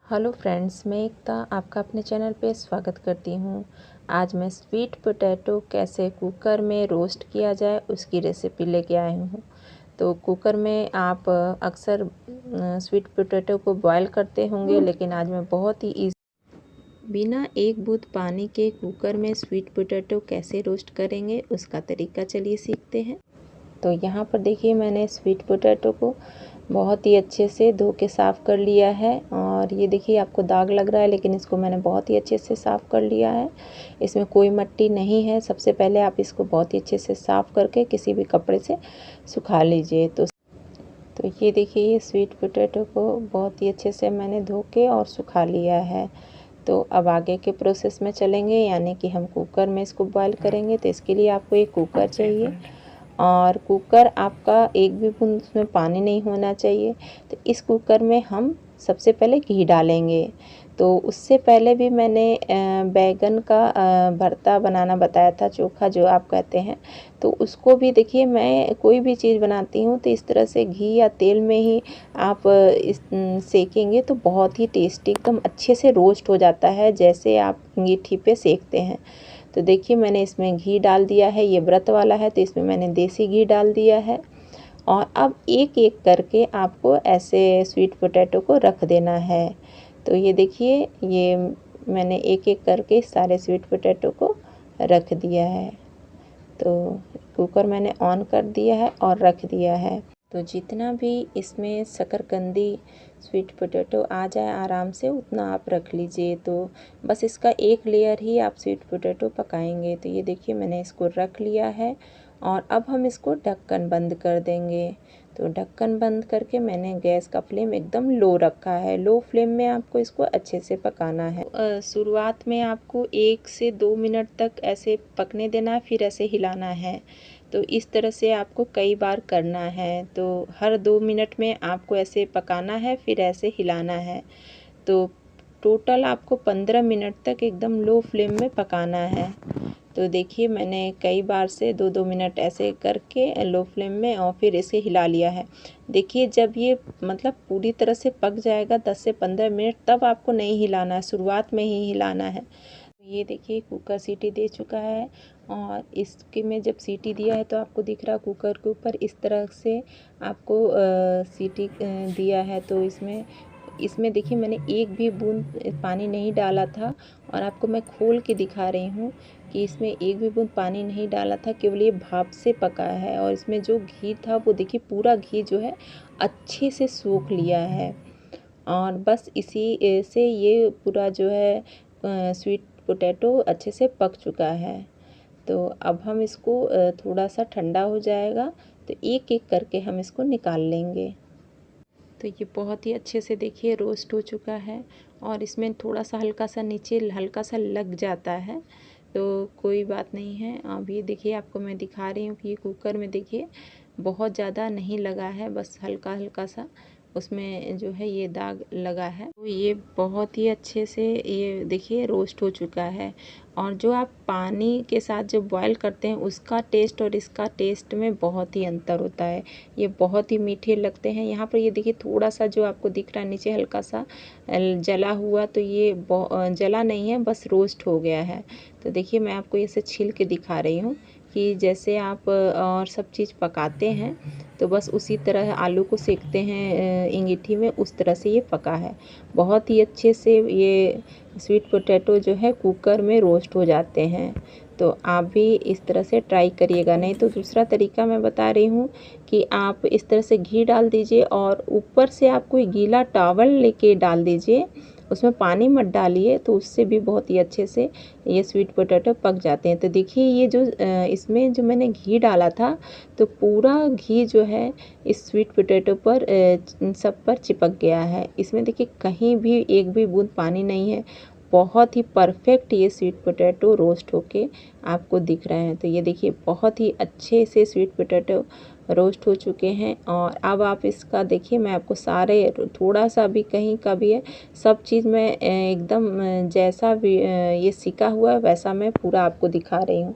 Hello friends, मैं एकता आपका अपने चैनल पे स्वागत करती हूँ। आज मैं स्वीट पोटैटो कैसे कुकर में रोस्ट किया जाए उसकी रेसिपी लेके आई हूँ। तो कुकर में आप अक्सर स्वीट पोटैटो को बॉयल करते होंगे, लेकिन आज मैं बहुत ही बिना एक बूंद पानी के कुकर में स्वीट पोटैटो कैसे रोस्ट करेंगे उसका तरीका चलिए सीखते हैं। तो यहाँ पर देखिए, मैंने स्वीट पोटैटो को बहुत ही अच्छे से धो के साफ़ कर लिया है। और ये देखिए, आपको दाग लग रहा है, लेकिन इसको मैंने बहुत ही अच्छे से साफ़ कर लिया है। इसमें कोई मिट्टी नहीं है। सबसे पहले आप इसको बहुत ही अच्छे से साफ़ करके किसी भी कपड़े से सुखा लीजिए। तो ये देखिए, ये स्वीट पोटैटो को बहुत ही अच्छे से मैंने धो के और सुखा लिया है। तो अब आगे के प्रोसेस में चलेंगे, यानी कि हम कुकर में इसको बॉयल करेंगे। तो इसके लिए आपको एक कुकर चाहिए, और कुकर आपका एक भी बूंद उसमें पानी नहीं होना चाहिए। तो इस कुकर में हम सबसे पहले घी डालेंगे। तो उससे पहले भी मैंने बैगन का भरता बनाना बताया था, चोखा जो आप कहते हैं। तो उसको भी देखिए, मैं कोई भी चीज़ बनाती हूँ तो इस तरह से घी या तेल में ही आप सेकेंगे तो बहुत ही टेस्टी एकदम अच्छे से रोस्ट हो जाता है, जैसे आप अंगीठी पे सेकते हैं। तो देखिए, मैंने इसमें घी डाल दिया है। ये व्रत वाला है तो इसमें मैंने देसी घी डाल दिया है। और अब एक एक करके आपको ऐसे स्वीट पोटैटो को रख देना है। तो ये देखिए, ये मैंने एक एक करके सारे स्वीट पोटैटो को रख दिया है। तो कुकर मैंने ऑन कर दिया है और रख दिया है। तो जितना भी इसमें शकरकंदी स्वीट पोटैटो आ जाए आराम से, उतना आप रख लीजिए। तो बस इसका एक लेयर ही आप स्वीट पोटैटो पकाएंगे। तो ये देखिए, मैंने इसको रख लिया है और अब हम इसको ढक्कन बंद कर देंगे। तो ढक्कन बंद करके मैंने गैस का फ्लेम एकदम लो रखा है। लो फ्लेम में आपको इसको अच्छे से पकाना है। शुरुआत में आपको 1 से 2 मिनट तक ऐसे पकने देना है, फिर ऐसे हिलाना है। तो इस तरह से आपको कई बार करना है। तो हर 2 मिनट में आपको ऐसे पकाना है, फिर ऐसे हिलाना है। तो टोटल आपको 15 मिनट तक एकदम लो फ्लेम में पकाना है। तो देखिए, मैंने कई बार से 2-2 मिनट ऐसे करके लो फ्लेम में और फिर इसे हिला लिया है। देखिए, जब ये मतलब पूरी तरह से पक जाएगा 10 से 15 मिनट, तब आपको नहीं हिलाना है, शुरुआत में ही हिलाना है। ये देखिए, कुकर सीटी दे चुका है। और इसके में जब सीटी दिया है तो आपको दिख रहा कुकर के ऊपर इस तरह से आपको सीटी दिया है। तो इसमें देखिए, मैंने एक भी बूंद पानी नहीं डाला था। और आपको मैं खोल के दिखा रही हूँ कि इसमें एक भी बूंद पानी नहीं डाला था, केवल ये भाप से पका है। और इसमें जो घी था वो देखिए, पूरा घी जो है अच्छे से सोख लिया है। और बस इसी से ये पूरा जो है स्वीट पोटैटो अच्छे से पक चुका है। तो अब हम इसको थोड़ा सा ठंडा हो जाएगा तो एक एक करके हम इसको निकाल लेंगे। तो ये बहुत ही अच्छे से देखिए रोस्ट हो चुका है। और इसमें थोड़ा सा हल्का सा नीचे हल्का सा लग जाता है, तो कोई बात नहीं है। अब ये देखिए, आपको मैं दिखा रही हूँ कि ये कुकर में देखिए बहुत ज़्यादा नहीं लगा है, बस हल्का हल्का सा उसमें जो है ये दाग लगा है। तो ये बहुत ही अच्छे से ये देखिए रोस्ट हो चुका है। और जो आप पानी के साथ जो बॉयल करते हैं उसका टेस्ट और इसका टेस्ट में बहुत ही अंतर होता है। ये बहुत ही मीठे लगते हैं। यहाँ पर ये देखिए, थोड़ा सा जो आपको दिख रहा है नीचे हल्का सा जला हुआ, तो ये जला नहीं है, बस रोस्ट हो गया है। तो देखिए, मैं आपको इसे छील के दिखा रही हूँ कि जैसे आप और सब चीज़ पकाते हैं तो बस उसी तरह आलू को सेकते हैं अंगीठी में, उस तरह से ये पका है। बहुत ही अच्छे से ये स्वीट पोटैटो जो है कुकर में रोस्ट हो जाते हैं। तो आप भी इस तरह से ट्राई करिएगा। नहीं तो दूसरा तरीका मैं बता रही हूँ कि आप इस तरह से घी डाल दीजिए और ऊपर से आप कोई गीला टॉवल लेके डाल दीजिए, उसमें पानी मत डालिए, तो उससे भी बहुत ही अच्छे से ये स्वीट पोटैटो पक जाते हैं। तो देखिए, ये जो इसमें जो मैंने घी डाला था, तो पूरा घी जो है इस स्वीट पोटैटो पर सब पर चिपक गया है। इसमें देखिए, कहीं भी एक भी बूंद पानी नहीं है। बहुत ही परफेक्ट ये स्वीट पोटैटो रोस्ट होके आपको दिख रहे हैं। तो ये देखिए, बहुत ही अच्छे से स्वीट पोटैटो रोस्ट हो चुके हैं। और अब आप इसका देखिए, मैं आपको सारे थोड़ा सा भी कहीं का भी है, सब चीज़ मैं एकदम जैसा भी ये सिका हुआ है वैसा मैं पूरा आपको दिखा रही हूँ।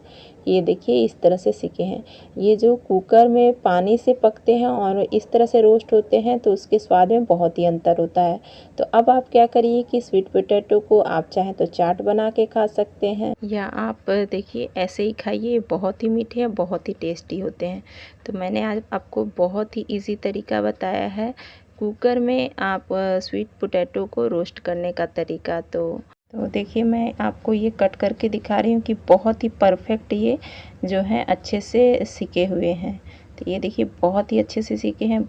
ये देखिए इस तरह से सिके हैं। ये जो कुकर में पानी से पकते हैं और इस तरह से रोस्ट होते हैं तो उसके स्वाद में बहुत ही अंतर होता है। तो अब आप क्या करिए कि स्वीट पोटैटो को आप चाहें तो चाट बना के खा सकते हैं, या आप देखिए ऐसे ही खाइए। बहुत ही मीठे हैं, बहुत ही टेस्टी होते हैं। तो मैंने आज आपको बहुत ही इजी तरीका बताया है कुकर में आप स्वीट पोटैटो को रोस्ट करने का तरीका। तो देखिए मैं आपको ये कट करके दिखा रही हूँ कि बहुत ही परफेक्ट ये जो है अच्छे से सिके हुए हैं। तो ये देखिए बहुत ही अच्छे से सिके हैं,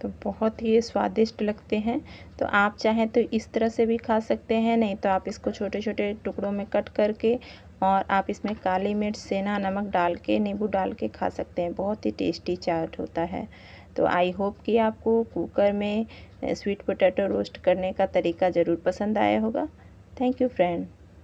तो बहुत ही स्वादिष्ट लगते हैं। तो आप चाहें तो इस तरह से भी खा सकते हैं, नहीं तो आप इसको छोटे छोटे टुकड़ों में कट करके और आप इसमें काली मिर्च, सेंधा नमक डाल के, नींबू डाल के खा सकते हैं। बहुत ही टेस्टी चाट होता है। तो आई होप कि आपको कुकर में स्वीट पोटैटो रोस्ट करने का तरीका ज़रूर पसंद आया होगा। Thank you friend.